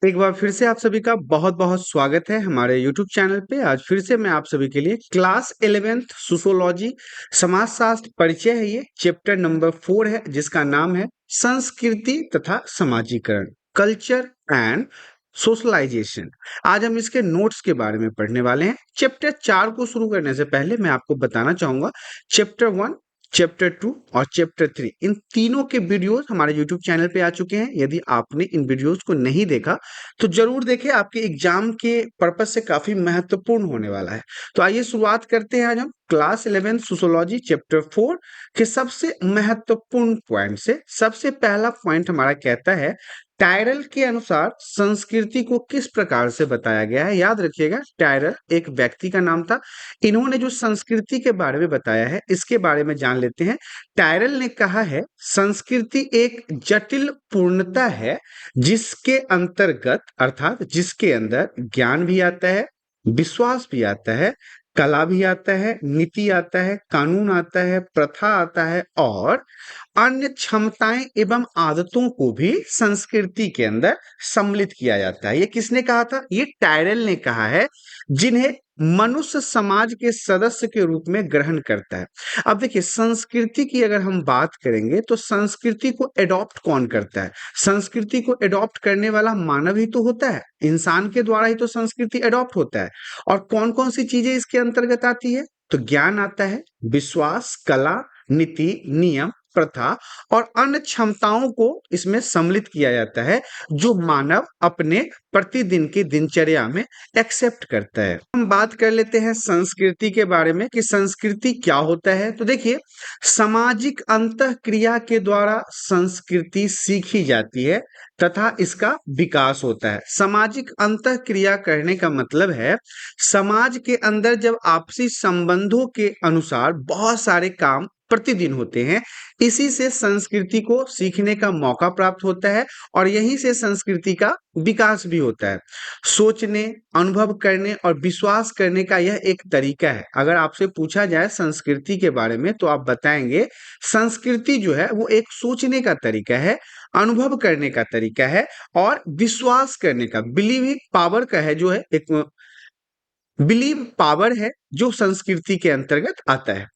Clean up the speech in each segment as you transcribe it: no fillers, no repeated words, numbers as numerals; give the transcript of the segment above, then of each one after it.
एक बार फिर से आप सभी का बहुत-बहुत स्वागत है हमारे यूट्यूब चैनल पे। आज फिर से मैं आप सभी के लिए क्लास 11th सोशियोलॉजी समाजशास्त्र परिचय है, ये चैप्टर नंबर 4 है जिसका नाम है संस्कृति तथा समाजीकरण, कल्चर एंड सोशलाइजेशन। आज हम इसके नोट्स के बारे में पढ़ने वाले हैं। चैप्टर 4 को शुरू करने से पहले मैं आपको बताना चाहूंगा चैप्टर 1, चैप्टर 2 और चैप्टर 3 इन तीनों के वीडियोस हमारे यूट्यूब चैनल पे आ चुके हैं। यदि आपने इन वीडियोस को नहीं देखा तो जरूर देखें, आपके एग्जाम के पर्पज से काफी महत्वपूर्ण होने वाला है। तो आइए शुरुआत करते हैं आज हम क्लास 11 सोशियोलॉजी चैप्टर 4 के सबसे महत्वपूर्ण पॉइंट से। सबसे पहला पॉइंट हमारा कहता है टायरल के अनुसार संस्कृति को किस प्रकार से बताया गया है। याद रखिएगा, टायरल एक व्यक्ति का नाम था। इन्होंने जो संस्कृति के बारे में बताया है इसके बारे में जान लेते हैं। टायरल ने कहा है संस्कृति एक जटिल पूर्णता है जिसके अंतर्गत अर्थात जिसके अंदर ज्ञान भी आता है, विश्वास भी आता है, कला भी आता है, नीति आता है, कानून आता है, प्रथा आता है और अन्य क्षमताएं एवं आदतों को भी संस्कृति के अंदर सम्मिलित किया जाता है। ये किसने कहा था? ये टायरल ने कहा है, जिन्हें मनुष्य समाज के सदस्य के रूप में ग्रहण करता है। अब देखिए, संस्कृति की अगर हम बात करेंगे तो संस्कृति को एडॉप्ट कौन करता है? संस्कृति को एडॉप्ट करने वाला मानव ही तो होता है। इंसान के द्वारा ही तो संस्कृति एडॉप्ट होता है। और कौन कौन सी चीजें इसके अंतर्गत आती है? तो ज्ञान आता है, विश्वास, कला, नीति, नियम, प्रथा और अन्य क्षमताओं को इसमें सम्मिलित किया जाता है जो मानव अपने प्रतिदिन की दिनचर्या में एक्सेप्ट करता है। हम बात कर लेते हैं संस्कृति के बारे में कि संस्कृति क्या होता है। तो देखिए, सामाजिक अंतःक्रिया के द्वारा संस्कृति सीखी जाती है तथा इसका विकास होता है। सामाजिक अंतःक्रिया करने का मतलब है समाज के अंदर जब आपसी संबंधों के अनुसार बहुत सारे काम प्रतिदिन होते हैं, इसी से संस्कृति को सीखने का मौका प्राप्त होता है और यहीं से संस्कृति का विकास भी होता है। सोचने, अनुभव करने और विश्वास करने का यह एक तरीका है। अगर आपसे पूछा जाए संस्कृति के बारे में तो आप बताएंगे संस्कृति जो है वो एक सोचने का तरीका है, अनुभव करने का तरीका है और विश्वास करने का, बिलीविंग पावर का है, जो है एक बिलीव पावर है जो संस्कृति के अंतर्गत आता है।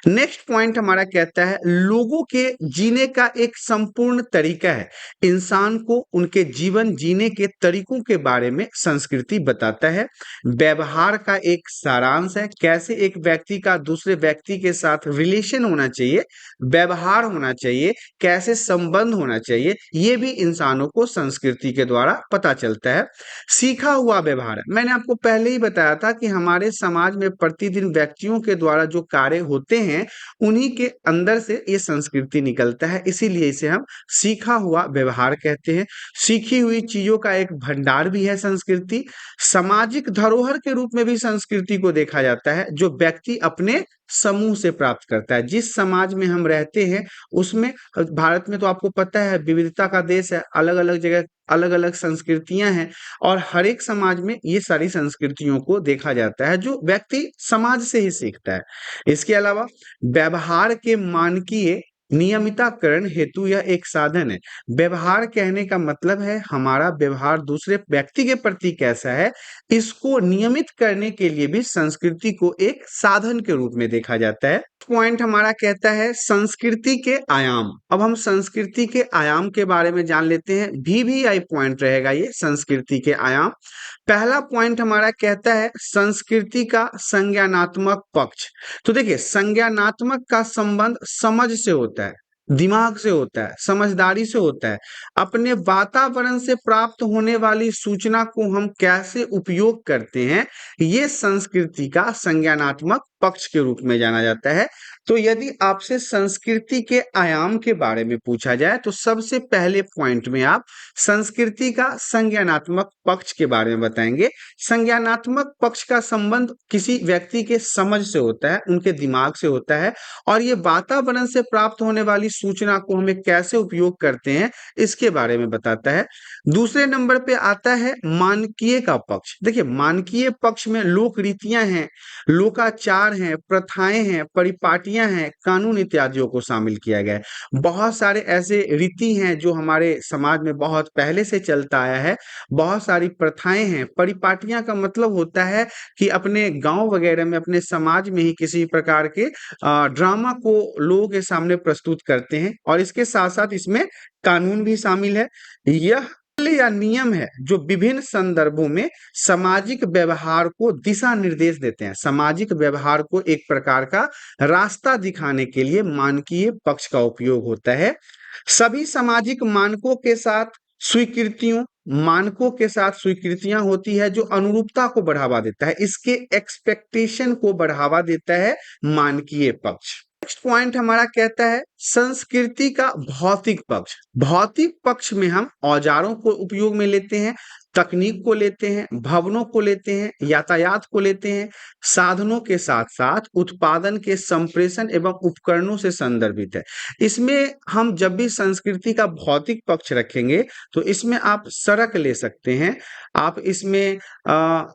नेक्स्ट पॉइंट हमारा कहता है लोगों के जीने का एक संपूर्ण तरीका है। इंसान को उनके जीवन जीने के तरीकों के बारे में संस्कृति बताता है। व्यवहार का एक सारांश है, कैसे एक व्यक्ति का दूसरे व्यक्ति के साथ रिलेशन होना चाहिए, व्यवहार होना चाहिए, कैसे संबंध होना चाहिए, ये भी इंसानों को संस्कृति के द्वारा पता चलता है। सीखा हुआ व्यवहार, मैंने आपको पहले ही बताया था कि हमारे समाज में प्रतिदिन व्यक्तियों के द्वारा जो कार्य होते हैं उन्हीं के अंदर से ये संस्कृति निकलता है, इसीलिए इसे हम सीखा हुआ व्यवहार कहते हैं। सीखी हुई चीजों का एक भंडार भी है संस्कृति। सामाजिक धरोहर के रूप में भी संस्कृति को देखा जाता है जो व्यक्ति अपने समूह से प्राप्त करता है। जिस समाज में हम रहते हैं उसमें, भारत में तो आपको पता है विविधता का देश है, अलग अलग जगह अलग अलग संस्कृतियां हैं और हर एक समाज में ये सारी संस्कृतियों को देखा जाता है जो व्यक्ति समाज से ही सीखता है। इसके अलावा व्यवहार के मानकीय नियमिताकरण हेतु यह एक साधन है। व्यवहार कहने का मतलब है हमारा व्यवहार दूसरे व्यक्ति के प्रति कैसा है, इसको नियमित करने के लिए भी संस्कृति को एक साधन के रूप में देखा जाता है। पॉइंट हमारा कहता है संस्कृति के आयाम। अब हम संस्कृति के आयाम के बारे में जान लेते हैं। VVI पॉइंट रहेगा ये, संस्कृति के आयाम। पहला पॉइंट हमारा कहता है संस्कृति का संज्ञानात्मक पक्ष। तो देखिए, संज्ञानात्मक का संबंध समझ से होता है, दिमाग से होता है, समझदारी से होता है। अपने वातावरण से प्राप्त होने वाली सूचना को हम कैसे उपयोग करते हैं, ये संस्कृति का संज्ञानात्मक पक्ष के रूप में जाना जाता है। तो यदि आपसे संस्कृति के आयाम के बारे में पूछा जाए तो सबसे पहले पॉइंट में आप संस्कृति का संज्ञानात्मक पक्ष के बारे में बताएंगे। संज्ञानात्मक पक्ष का संबंध किसी व्यक्ति के समझ से होता है, उनके दिमाग से होता है और ये वातावरण से प्राप्त होने वाली सूचना को हमें कैसे उपयोग करते हैं इसके बारे में बताता है। दूसरे नंबर पे आता है मानकीय का पक्ष। देखिए, मानकीय पक्ष में लोक रीतियां हैं, लोकाचार आचार हैं, प्रथाएं हैं, परिपाटियां हैं, कानून इत्यादियों को शामिल किया गया है। बहुत सारे ऐसे रीति हैं जो हमारे समाज में बहुत पहले से चलता आया है। बहुत सारी प्रथाएं हैं। परिपाटियां का मतलब होता है कि अपने गांव वगैरह में, अपने समाज में ही किसी प्रकार के ड्रामा को लोगों के सामने प्रस्तुत करते हैं, और इसके साथ साथ इसमें कानून भी शामिल है। यह या नियम है जो विभिन्न संदर्भों में सामाजिक व्यवहार को दिशा निर्देश देते हैं। सामाजिक व्यवहार को एक प्रकार का रास्ता दिखाने के लिए मानकीय पक्ष का उपयोग होता है। सभी सामाजिक मानकों के साथ स्वीकृतियां होती है जो अनुरूपता को बढ़ावा देता है। इसके एक्सपेक्टेशन को बढ़ावा देता है मानकीय पक्ष। नेक्स्ट पॉइंट हमारा कहता है संस्कृति का भौतिक पक्ष। भौतिक पक्ष में हम औजारों को उपयोग में लेते हैं, तकनीक को लेते हैं, भवनों को लेते हैं, यातायात को लेते हैं, साधनों के साथ साथ उत्पादन के संप्रेषण एवं उपकरणों से संदर्भित है। इसमें हम जब भी संस्कृति का भौतिक पक्ष रखेंगे तो इसमें आप सड़क ले सकते हैं, आप इसमें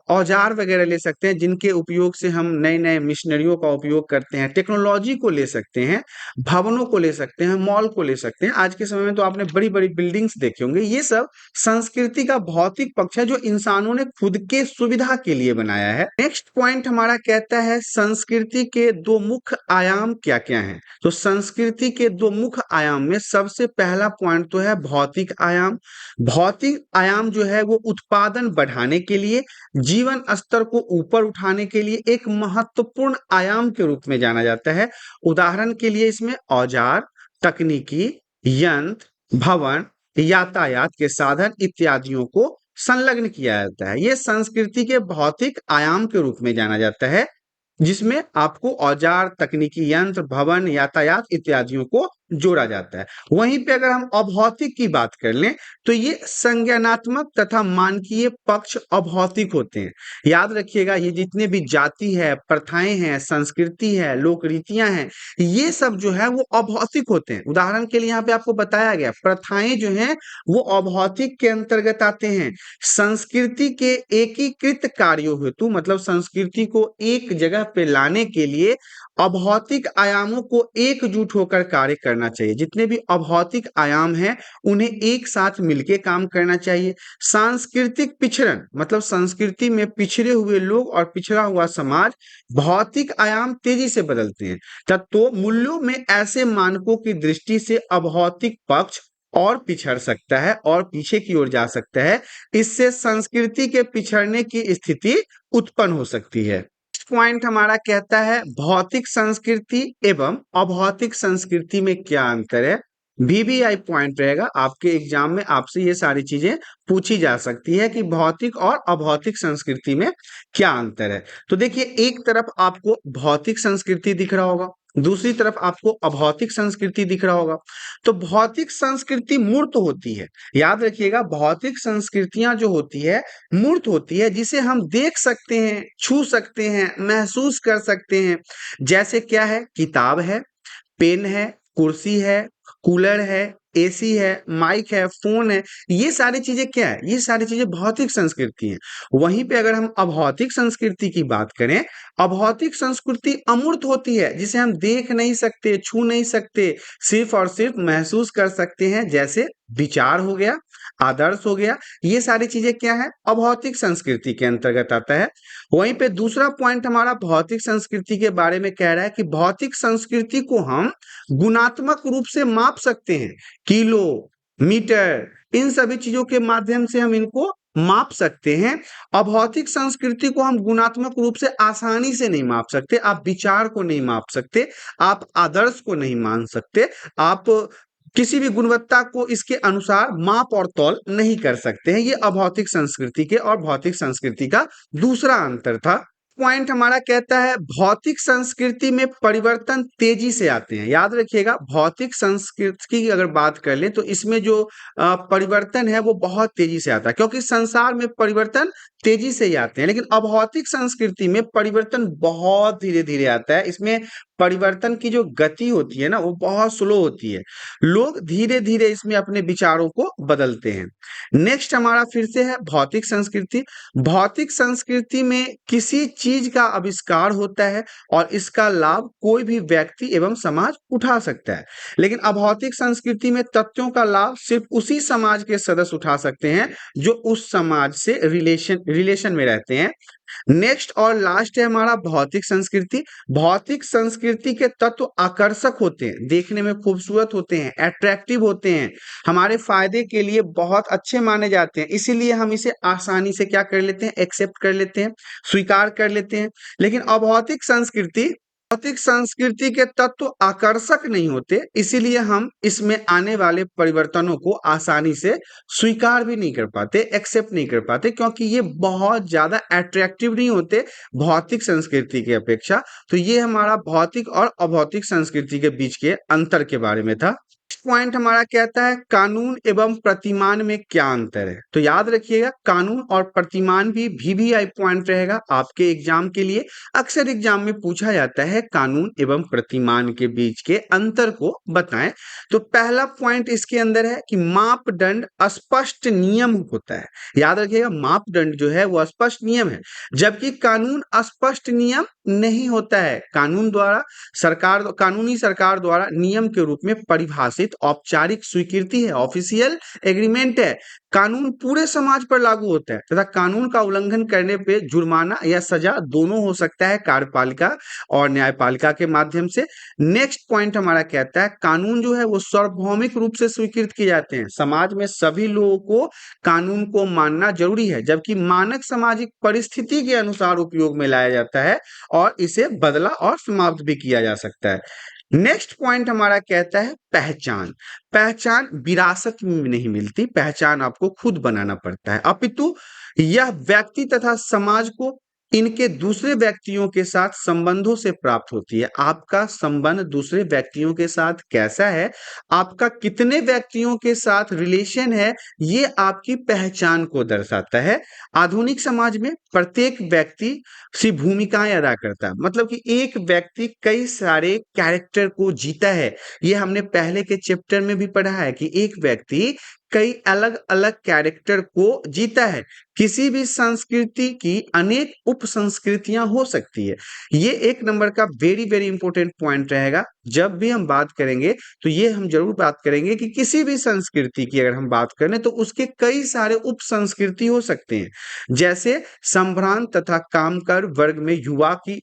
औजार वगैरह ले सकते हैं जिनके उपयोग से हम नए नए मशीनरियों का उपयोग करते हैं, टेक्नोलॉजी को ले सकते हैं, भवनों को ले सकते हैं, मॉल को ले सकते हैं। आज के समय में तो आपने बड़ी बड़ी बिल्डिंग्स देखे होंगे। ये सब संस्कृति का भौतिक पक्ष है जो इंसानों ने खुद के सुविधा के लिए बनाया है। नेक्स्ट पॉइंट हमारा कहता है संस्कृति के दो मुख्य आयाम क्या क्या हैं। तो संस्कृति के दो मुख्य आयाम में सबसे पहला पॉइंट तो है भौतिक आयाम। भौतिक आयाम जो है वो उत्पादन बढ़ाने के लिए, जीवन स्तर को ऊपर उठाने के लिए एक महत्वपूर्ण आयाम के रूप में जाना जाता है। उदाहरण के लिए इसमें औजार, तकनीकी, यंत्र, भवन, यातायात के साधन इत्यादियों को संलग्न किया जाता है। यह संस्कृति के भौतिक आयाम के रूप में जाना जाता है, जिसमें आपको औजार, तकनीकी यंत्र, भवन, यातायात इत्यादियों को जोड़ा जाता है। वहीं पे अगर हम अभौतिक की बात कर लें तो ये संज्ञानात्मक तथा मानकीय पक्ष अभौतिक होते हैं। याद रखिएगा, ये जितने भी जाति है, प्रथाएं हैं, संस्कृति है, लोक रीतियां हैं, ये सब जो है वो अभौतिक होते हैं। उदाहरण के लिए यहाँ पे आपको बताया गया प्रथाएं जो हैं वो अभौतिक के अंतर्गत आते हैं। संस्कृति के एकीकृत कार्यों हेतु, मतलब संस्कृति को एक जगह पे लाने के लिए अभौतिक आयामों को एकजुट होकर कार्य करना चाहिए। जितने भी अभौतिक आयाम हैं उन्हें एक साथ मिलकर काम करना चाहिए। सांस्कृतिक पिछड़न, मतलब संस्कृति में पिछड़े हुए लोग और पिछड़ा हुआ समाज भौतिक आयाम तेजी से बदलते हैं। तो मूल्यों में ऐसे मानकों की दृष्टि से अभौतिक पक्ष और पिछड़ सकता है और पीछे की ओर जा सकता है। इससे संस्कृति के पिछड़ने की स्थिति उत्पन्न हो सकती है। पॉइंट हमारा कहता है भौतिक संस्कृति एवं अभौतिक संस्कृति में क्या अंतर है। VVI पॉइंट रहेगा, आपके एग्जाम में आपसे ये सारी चीजें पूछी जा सकती है कि भौतिक और अभौतिक संस्कृति में क्या अंतर है। तो देखिए, एक तरफ आपको भौतिक संस्कृति दिख रहा होगा, दूसरी तरफ आपको अभौतिक संस्कृति दिख रहा होगा। तो भौतिक संस्कृति मूर्त होती है। याद रखिएगा, भौतिक संस्कृतियां जो होती है मूर्त होती है, जिसे हम देख सकते हैं, छू सकते हैं, महसूस कर सकते हैं। जैसे क्या है, किताब है, पेन है, कुर्सी है, कूलर है, एसी है, माइक है, फोन है। ये सारी चीजें क्या है, ये सारी चीजें भौतिक संस्कृति हैं। वहीं पे अगर हम अभौतिक संस्कृति की बात करें, अभौतिक संस्कृति अमूर्त होती है, जिसे हम देख नहीं सकते, छू नहीं सकते, सिर्फ और सिर्फ महसूस कर सकते हैं। जैसे विचार हो गया, आदर्श हो गया, ये सारी चीजें क्या है, अभौतिक संस्कृति के अंतर्गत आता है। वहीं पे दूसरा पॉइंट हमारा भौतिक संस्कृति के बारे में कह रहा है कि भौतिक संस्कृति को हम गुणात्मक रूप से माप सकते हैं। किलो, मीटर, इन सभी चीजों के माध्यम से हम इनको माप सकते हैं। अभौतिक संस्कृति को हम गुणात्मक रूप से आसानी से नहीं माप सकते। आप विचार को नहीं माप सकते, आप आदर्श को नहीं मान सकते, आप किसी भी गुणवत्ता को इसके अनुसार माप और तौल नहीं कर सकते हैं। ये अभौतिक संस्कृति के और भौतिक संस्कृति का दूसरा अंतर था। पॉइंट हमारा कहता है भौतिक संस्कृति में परिवर्तन तेजी से आते हैं। याद रखिएगा, भौतिक संस्कृति की अगर बात कर ले तो इसमें जो परिवर्तन है वो बहुत तेजी से आता है, क्योंकि संसार में परिवर्तन तेजी से ही आते हैं। लेकिन अभौतिक संस्कृति में परिवर्तन बहुत धीरे धीरे आता है। इसमें परिवर्तन की जो गति होती है ना वो बहुत स्लो होती है। लोग धीरे धीरे इसमें अपने विचारों को बदलते हैं। नेक्स्ट हमारा फिर से है भौतिक संस्कृति। भौतिक संस्कृति में किसी चीज का आविष्कार होता है और इसका लाभ कोई भी व्यक्ति एवं समाज उठा सकता है, लेकिन अभौतिक संस्कृति में तथ्यों का लाभ सिर्फ उसी समाज के सदस्य उठा सकते हैं जो उस समाज से रिलेशन में रहते हैं। नेक्स्ट और लास्ट है हमारा भौतिक संस्कृति। भौतिक संस्कृति के तत्व आकर्षक होते हैं, देखने में खूबसूरत होते हैं, अट्रैक्टिव होते हैं, हमारे फायदे के लिए बहुत अच्छे माने जाते हैं, इसीलिए हम इसे आसानी से क्या कर लेते हैं, एक्सेप्ट कर लेते हैं, स्वीकार कर लेते हैं। लेकिन अभौतिक संस्कृति भौतिक संस्कृति के तत्व आकर्षक नहीं होते, इसीलिए हम इसमें आने वाले परिवर्तनों को आसानी से स्वीकार भी नहीं कर पाते, एक्सेप्ट नहीं कर पाते, क्योंकि ये बहुत ज्यादा अट्रैक्टिव नहीं होते भौतिक संस्कृति की अपेक्षा। तो ये हमारा भौतिक और अभौतिक संस्कृति के बीच के अंतर के बारे में था। पॉइंट हमारा कहता है कानून एवं प्रतिमान में क्या अंतर है। तो याद रखिएगा कानून और प्रतिमान भी वीवीआई पॉइंट रहेगा आपके एग्जाम के लिए। अक्सर एग्जाम में पूछा जाता है कानून एवं प्रतिमान के बीच के अंतर को बताएं। तो पहला पॉइंट इसके अंदर है कि मापदंड स्पष्ट नियम होता है। याद रखिएगा मापदंड जो है वो स्पष्ट नियम है, जबकि कानून स्पष्ट नियम नहीं होता है। कानूनी सरकार द्वारा नियम के रूप में परिभाषित औपचारिक स्वीकृति है, ऑफिशियल एग्रीमेंट है। कानून पूरे समाज पर लागू होता है तथा कानून का उल्लंघन करने पे जुर्माना या सजा दोनों हो सकता है कार्यपालिका और न्यायपालिका के माध्यम से। नेक्स्ट पॉइंट हमारा कहता है कानून जो है वो सार्वभौमिक रूप से स्वीकृत किए जाते हैं। समाज में सभी लोगों को कानून को मानना जरूरी है, जबकि मानक सामाजिक परिस्थिति के अनुसार उपयोग में लाया जाता है और इसे बदला और समाप्त भी किया जा सकता है। नेक्स्ट पॉइंट हमारा कहता है पहचान। पहचान विरासत में नहीं मिलती, पहचान आपको खुद बनाना पड़ता है, अपितु यह व्यक्ति तथा समाज को इनके दूसरे व्यक्तियों के साथ संबंधों से प्राप्त होती है। आपका संबंध दूसरे व्यक्तियों के साथ कैसा है, आपका कितने व्यक्तियों के साथ रिलेशन है, ये आपकी पहचान को दर्शाता है। आधुनिक समाज में प्रत्येक व्यक्ति सी भूमिकाएं अदा करता है, मतलब कि एक व्यक्ति कई सारे कैरेक्टर को जीता है। ये हमने पहले के चैप्टर में भी पढ़ा है कि एक व्यक्ति कई अलग अलग कैरेक्टर को जीता है। किसी भी संस्कृति की अनेक उप संस्कृतियां हो सकती है। ये एक नंबर का वेरी वेरी इंपॉर्टेंट पॉइंट रहेगा। जब भी हम बात करेंगे तो ये हम जरूर बात करेंगे कि किसी भी संस्कृति की अगर हम बात करें तो उसके कई सारे उप संस्कृति हो सकते हैं। जैसे संभ्रांत तथा कामकर वर्ग में युवा की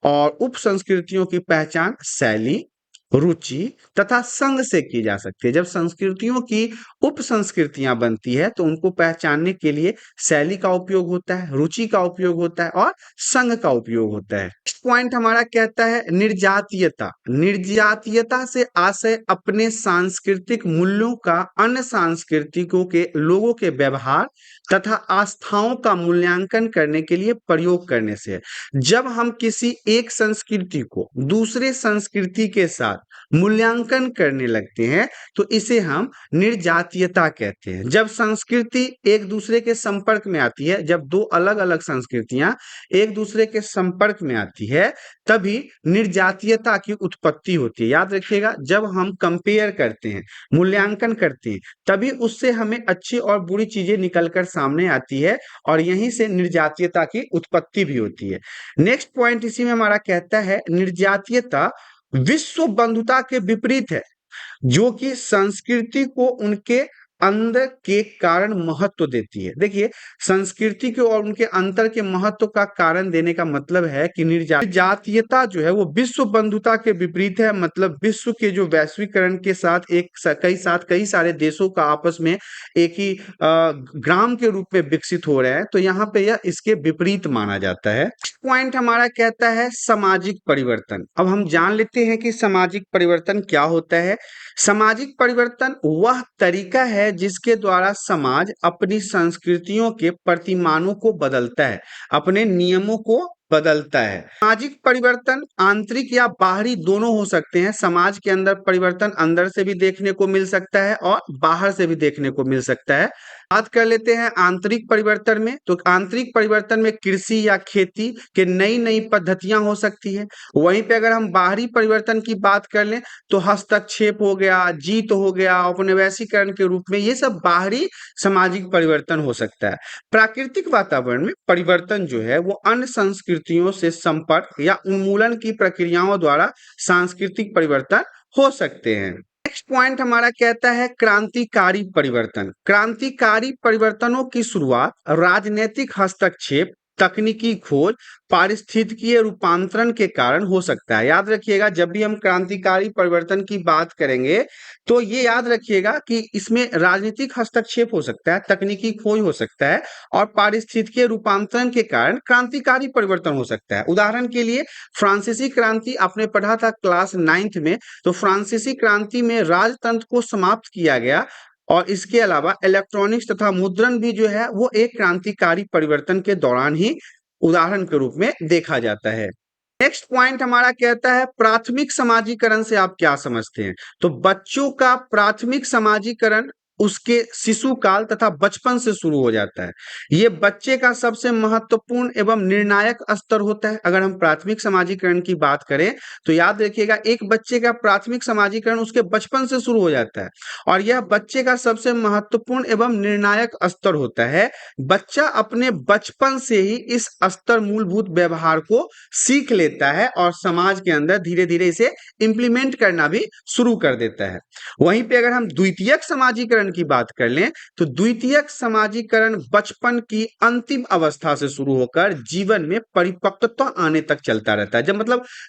और उप संस्कृतियों की पहचान शैली, रुचि तथा संघ से की जा सकती है। जब संस्कृतियों की उप संस्कृतियां बनती है तो उनको पहचानने के लिए शैली का उपयोग होता है, रुचि का उपयोग होता है और संघ का उपयोग होता है। नेक्स्ट पॉइंट हमारा कहता है निर्जातीयता। निर्जातीयता से आशय अपने सांस्कृतिक मूल्यों का अन्य सांस्कृतिकों के लोगों के व्यवहार तथा आस्थाओं का मूल्यांकन करने के लिए प्रयोग करने से है। जब हम किसी एक संस्कृति को दूसरे संस्कृति के साथ मूल्यांकन करने लगते हैं तो इसे हम निर्जातीयता कहते हैं। जब संस्कृति एक दूसरे के संपर्क में आती है, जब दो अलग अलग संस्कृतियां एक दूसरे के संपर्क में आती है, तभी निर्जातीयता की उत्पत्ति होती है। याद रखिएगा जब हम कंपेयर करते हैं, मूल्यांकन करते हैं, तभी उससे हमें अच्छी और बुरी चीजें निकलकर सामने आती है और यहीं से निर्जातीयता की उत्पत्ति भी होती है। नेक्स्ट पॉइंट इसी में हमारा कहता है निर्जातीयता विश्व बंधुता के विपरीत है, जो कि संस्कृति को उनके अंदर के कारण महत्व देती है। देखिए संस्कृति के और उनके अंतर के महत्व का कारण देने का मतलब है कि निर्जातीयता जो है वो विश्व बंधुता के विपरीत है। मतलब विश्व के जो वैश्वीकरण के साथ कई सारे देशों का आपस में एक ही ग्राम के रूप में विकसित हो रहे हैं, तो यहाँ पे यह इसके विपरीत माना जाता है। पॉइंट हमारा कहता है सामाजिक परिवर्तन। अब हम जान लेते हैं कि सामाजिक परिवर्तन क्या होता है। सामाजिक परिवर्तन वह तरीका है जिसके द्वारा समाज अपनी संस्कृतियों के प्रतिमानों को बदलता है, अपने नियमों को बदलता है। सामाजिक परिवर्तन आंतरिक या बाहरी दोनों हो सकते हैं। समाज के अंदर परिवर्तन अंदर से भी देखने को मिल सकता है और बाहर से भी देखने को मिल सकता है। बात कर लेते हैं आंतरिक परिवर्तन में, तो आंतरिक परिवर्तन में कृषि या खेती के नई नई पद्धतियां हो सकती है। वहीं पे अगर हम बाहरी परिवर्तन की बात कर लें तो हस्तक्षेप हो गया, जीत हो गया, औपनिवेशीकरण के रूप में, ये सब बाहरी सामाजिक परिवर्तन हो सकता है। प्राकृतिक वातावरण में परिवर्तन जो है वो अन्य संस्कृतियों से संपर्क या उन्मूलन की प्रक्रियाओं द्वारा सांस्कृतिक परिवर्तन हो सकते हैं। नेक्स्ट पॉइंट हमारा कहता है क्रांतिकारी परिवर्तन। क्रांतिकारी परिवर्तनों की शुरुआत राजनीतिक हस्तक्षेप, तकनीकी खोज, पारिस्थितिकीय रूपांतरण के कारण हो सकता है। याद रखिएगा, जब भी हम क्रांतिकारी परिवर्तन की बात करेंगे तो ये याद रखिएगा कि इसमें राजनीतिक हस्तक्षेप हो सकता है, तकनीकी खोज हो सकता है और पारिस्थितिकीय रूपांतरण के कारण क्रांतिकारी परिवर्तन हो सकता है। उदाहरण के लिए फ्रांसीसी क्रांति आपने पढ़ा था क्लास 9th में, तो फ्रांसीसी क्रांति में राजतंत्र को समाप्त किया गया और इसके अलावा इलेक्ट्रॉनिक्स तथा मुद्रण भी जो है वो एक क्रांतिकारी परिवर्तन के दौरान ही उदाहरण के रूप में देखा जाता है। नेक्स्ट पॉइंट हमारा कहता है प्राथमिक समाजीकरण से आप क्या समझते हैं। तो बच्चों का प्राथमिक समाजीकरण उसके शिशु काल तथा बचपन से शुरू हो जाता है। ये बच्चे का सबसे महत्वपूर्ण एवं निर्णायक स्तर होता है। अगर हम प्राथमिक समाजीकरण की बात करें तो याद रखिएगा, एक बच्चे का प्राथमिक समाजीकरण उसके बचपन से शुरू हो जाता है और यह बच्चे का सबसे महत्वपूर्ण एवं निर्णायक स्तर होता है। बच्चा अपने बचपन से ही इस स्तर मूलभूत व्यवहार को सीख लेता है और समाज के अंदर धीरे धीरे इसे इंप्लीमेंट करना भी शुरू कर देता है। वहीं पे अगर हम द्वितीयक समाजीकरण की बात कर लें तो द्वितीयक समाजीकरण बचपन की अंतिम अवस्था से शुरू होकर जीवन में परिपक्वता आने तक चलता रहता है।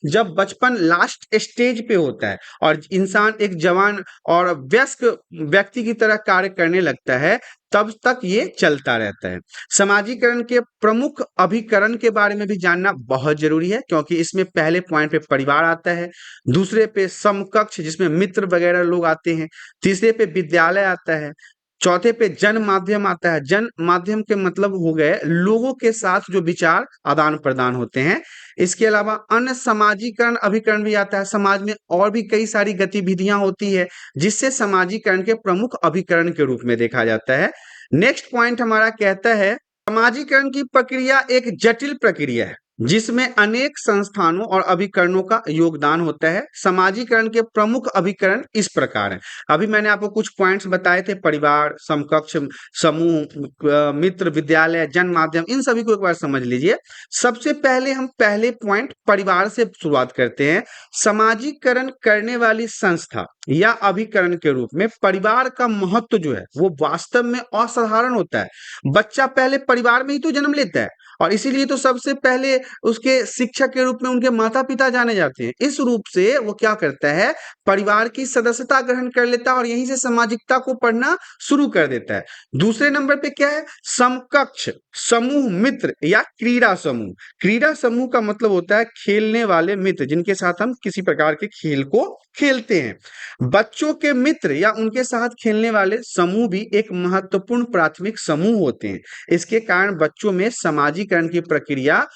जब बचपन लास्ट स्टेज पे होता है और इंसान एक जवान और वयस्क व्यक्ति की तरह कार्य करने लगता है, तब तक ये चलता रहता है। समाजीकरण के प्रमुख अभिकरण के बारे में भी जानना बहुत जरूरी है, क्योंकि इसमें पहले पॉइंट पे परिवार आता है, दूसरे पे समकक्ष जिसमें मित्र वगैरह लोग आते हैं, तीसरे पे विद्यालय आता है, चौथे पे जन माध्यम आता है। जन माध्यम के मतलब हो गए लोगों के साथ जो विचार आदान प्रदान होते हैं। इसके अलावा अन्य समाजीकरण अभिकरण भी आता है। समाज में और भी कई सारी गतिविधियां होती है जिससे समाजीकरण के प्रमुख अभिकरण के रूप में देखा जाता है। नेक्स्ट पॉइंट हमारा कहता है समाजीकरण की प्रक्रिया एक जटिल प्रक्रिया है जिसमें अनेक संस्थानों और अभिकरणों का योगदान होता है। समाजीकरण के प्रमुख अभिकरण इस प्रकार हैं। अभी मैंने आपको कुछ पॉइंट्स बताए थे, परिवार, समकक्ष, समूह, मित्र, विद्यालय, जन माध्यम, इन सभी को एक बार समझ लीजिए। सबसे पहले हम पहले पॉइंट परिवार से शुरुआत करते हैं। समाजीकरण करने वाली संस्था या अभिकरण के रूप में परिवार का महत्व जो है वो वास्तव में असाधारण होता है। बच्चा पहले परिवार में ही तो जन्म लेता है और इसीलिए तो सबसे पहले उसके शिक्षक के रूप में उनके माता पिता जाने जाते हैं। इस रूप से वो क्या करता है, परिवार की सदस्यता ग्रहण कर लेता है और यहीं से सामाजिकता को पढ़ना शुरू कर देता है। दूसरे नंबर पे क्या है, समकक्ष, समूह, मित्र या क्रीड़ा समूह। क्रीड़ा समूह का मतलब होता है खेलने वाले मित्र जिनके साथ हम किसी प्रकार के खेल को खेलते हैं। बच्चों के मित्र या उनके साथ खेलने वाले समूह भी एक महत्वपूर्ण प्राथमिक समूह होते हैं। इसके कारण बच्चों में सामाजिकरण की प्रक्रिया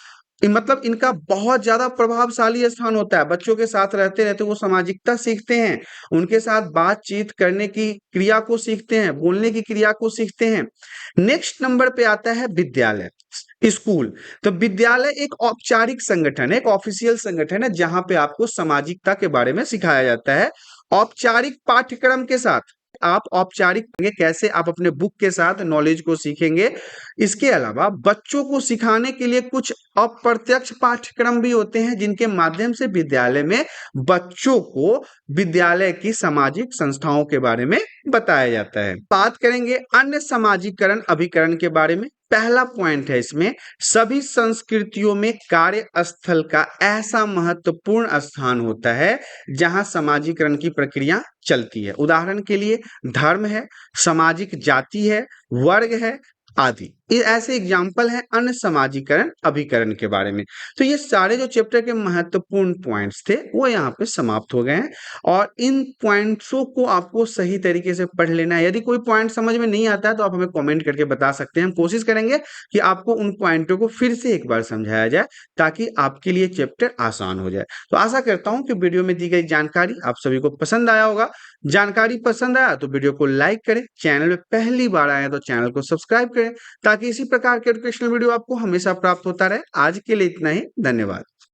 इनका बहुत ज्यादा प्रभावशाली स्थान होता है। बच्चों के साथ रहते रहते वो सामाजिकता सीखते हैं, उनके साथ बातचीत करने की क्रिया को सीखते हैं, बोलने की क्रिया को सीखते हैं। नेक्स्ट नंबर पे आता है विद्यालय, स्कूल। तो विद्यालय एक औपचारिक संगठन है, एक ऑफिशियल संगठन है जहां पे आपको सामाजिकता के बारे में सिखाया जाता है औपचारिक पाठ्यक्रम के साथ। आप औपचारिक कैसे आप अपने बुक के साथ नॉलेज को सीखेंगे। इसके अलावा बच्चों को सिखाने के लिए कुछ अप्रत्यक्ष पाठ्यक्रम भी होते हैं जिनके माध्यम से विद्यालय में बच्चों को विद्यालय की सामाजिक संस्थाओं के बारे में बताया जाता है। बात करेंगे अन्य समाजीकरण अभिकरण के बारे में। पहला पॉइंट है इसमें, सभी संस्कृतियों में कार्यस्थल का ऐसा महत्वपूर्ण स्थान होता है जहां समाजीकरण की प्रक्रिया चलती है। उदाहरण के लिए धर्म है, सामाजिक जाति है, वर्ग है आदि। ऐसे एग्जाम्पल हैं अन्य समाजीकरण अभिकरण के बारे में। तो ये सारे जो चैप्टर के महत्वपूर्ण पॉइंट्स थे वो यहाँ पे समाप्त हो गए हैं और इन पॉइंट्सों को आपको सही तरीके से पढ़ लेना है। यदि कोई पॉइंट समझ में नहीं आता है तो आप हमें कमेंट करके बता सकते हैं। हम कोशिश करेंगे कि आपको उन पॉइंटों को फिर से एक बार समझाया जाए ताकि आपके लिए चैप्टर आसान हो जाए। तो आशा करता हूँ कि वीडियो में दी गई जानकारी आप सभी को पसंद आया होगा। जानकारी पसंद आया तो वीडियो को लाइक करें, चैनल में पहली बार आए तो चैनल को सब्सक्राइब करें ताकि इसी प्रकार के एजुकेशनल वीडियो आपको हमेशा प्राप्त होता रहे। आज के लिए इतना ही, धन्यवाद।